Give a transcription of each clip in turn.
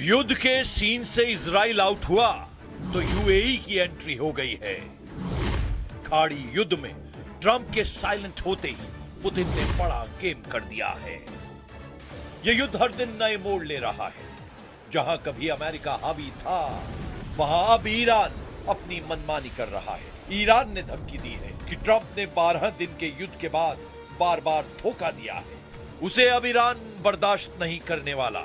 युद्ध के सीन से इजराइल आउट हुआ तो यूएई की एंट्री हो गई है। खाड़ी युद्ध में ट्रंप के साइलेंट होते ही पुतिन ने बड़ा गेम कर दिया है। यह युद्ध हर दिन नए मोड़ ले रहा है। जहां कभी अमेरिका हावी था, वहां अब ईरान अपनी मनमानी कर रहा है। ईरान ने धमकी दी है कि ट्रंप ने 12 दिन के युद्ध के बाद बार बार धोखा दिया है, उसे अब ईरान बर्दाश्त नहीं करने वाला।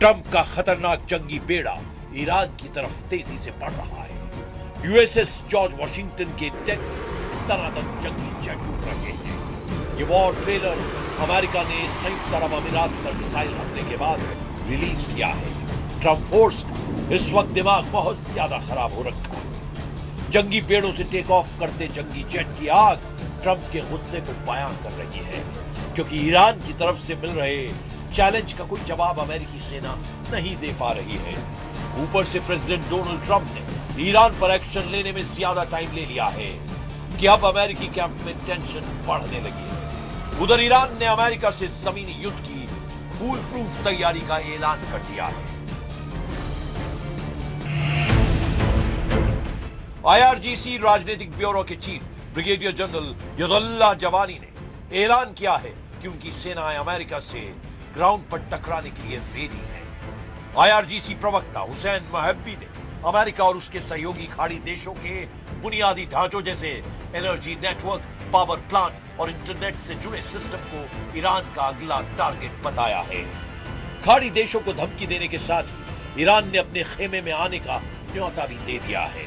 ट्रंप का खतरनाक जंगी बेड़ा ईरान की तरफ तेजी से बढ़ रहा है। यूएसएस जॉर्ज वॉशिंगटन के डेक से तनातन जंगी जेट उड़ रहे हैं। ये वॉर ट्रेलर अमेरिका ने संयुक्त अरब अमीरात पर मिसाइल हमले के बाद रिलीज किया है। ट्रंप फोर्स का इस वक्त दिमाग बहुत ज्यादा खराब हो रखा है। जंगी पेड़ों से टेक ऑफ करते जंगी जेट की आग ट्रंप के गुस्से को बयां कर रही है, क्योंकि ईरान की तरफ से मिल रहे चैलेंज का कोई जवाब अमेरिकी सेना नहीं दे पा रही है। ऊपर से प्रेसिडेंट डोनाल्ड ट्रंप ने ईरान पर एक्शन लेने में ज्यादा टाइम ले लिया है कि अब अमेरिकी कैंप में टेंशन बढ़ने लगी है। उधर ईरान ने अमेरिका से जमीनी युद्ध की फूल प्रूफ तैयारी का ऐलान कर दिया है। आईआरजीसी राजनीतिक ब्यूरो के चीफ ब्रिगेडियर जनरल यदुल्लाह जवानी ने ऐलान किया है कि उनकी सेनाएं अमेरिका से ग्राउंड पर टकराने के लिए रेडी है। आईआरजीसी प्रवक्ता हुसैन महब्बी ने अमेरिका और उसके सहयोगी खाड़ी देशों के बुनियादी ढांचों जैसे एनर्जी नेटवर्क, पावर प्लांट और इंटरनेट से जुड़े सिस्टम को ईरान का अगला टारगेट बताया है। खाड़ी देशों को धमकी देने के साथ ही ईरान ने अपने खेमे में आने का न्योता भी दे दिया है।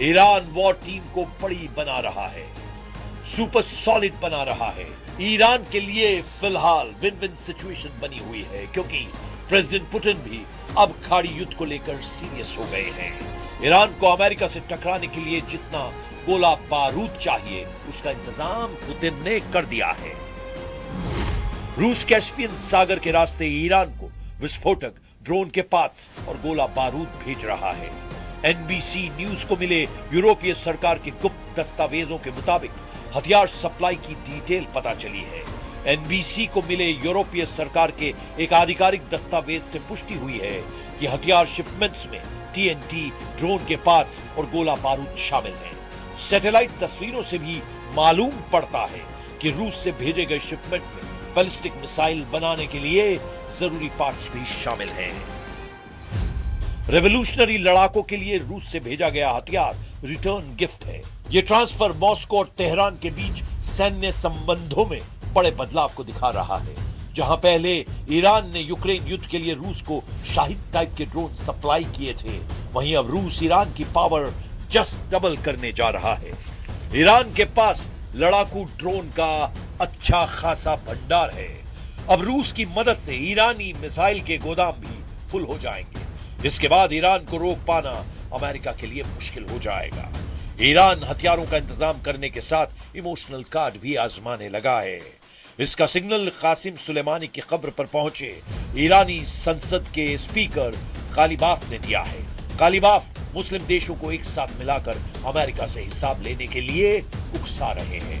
ईरान वॉर टीम को बड़ी बना रहा है, सुपर सॉलिड बना रहा है। ईरान के लिए फिलहाल विन विन सिचुएशन बनी हुई है, क्योंकि प्रेसिडेंट पुतिन भी अब खाड़ी युद्ध को लेकर सीरियस हो गए हैं। ईरान को अमेरिका से टकराने के लिए जितना गोला बारूद चाहिए उसका इंतजाम पुतिन ने कर दिया है। रूस कैस्पियन सागर के रास्ते ईरान को विस्फोटक, ड्रोन के पार्ट्स और गोला बारूद भेज रहा है। एनबीसी न्यूज को मिले यूरोपीय सरकार के गुप्त दस्तावेजों के मुताबिक हथियार सप्लाई की डिटेल पता चली है। एनबीसी को मिले यूरोपीय सरकार के एक आधिकारिक दस्तावेज से पुष्टि हुई है कि हथियार शिपमेंट्स में टीएनटी, ड्रोन के पार्ट्स और गोला बारूद शामिल हैं। सैटेलाइट तस्वीरों से भी मालूम पड़ता है कि रूस से भेजे गए शिपमेंट में बैलिस्टिक मिसाइल बनाने के लिए जरूरी पार्ट्स भी शामिल हैं। रेवोल्यूशनरी लड़ाकों के लिए रूस से भेजा गया हथियार रिटर्न गिफ्ट है। ये ट्रांसफर मॉस्को और तेहरान के बीच सैन्य संबंधों में बड़े बदलाव को दिखा रहा है। जहां पहले ईरान ने यूक्रेन युद्ध के लिए रूस को शाहिद टाइप के ड्रोन सप्लाई किए थे, वहीं अब रूस ईरान की पावर जस्ट डबल करने जा रहा है। ईरान के पास लड़ाकू ड्रोन का अच्छा खासा भंडार है। अब रूस की मदद से ईरानी मिसाइल के गोदाम भी फुल हो जाएंगे। इसके बाद ईरान को रोक पाना अमेरिका के लिए मुश्किल हो जाएगा। ईरान हथियारों का इंतजाम करने के साथ इमोशनल कार्ड भी आजमाने लगा है। इसका सिग्नल कासिम सुलेमानी की कब्र पर पहुंचे ईरानी संसद के स्पीकर कालिबाफ ने दिया है। कालिबाफ मुस्लिम देशों को एक साथ मिलाकर अमेरिका से हिसाब लेने के लिए उकसा रहे हैं।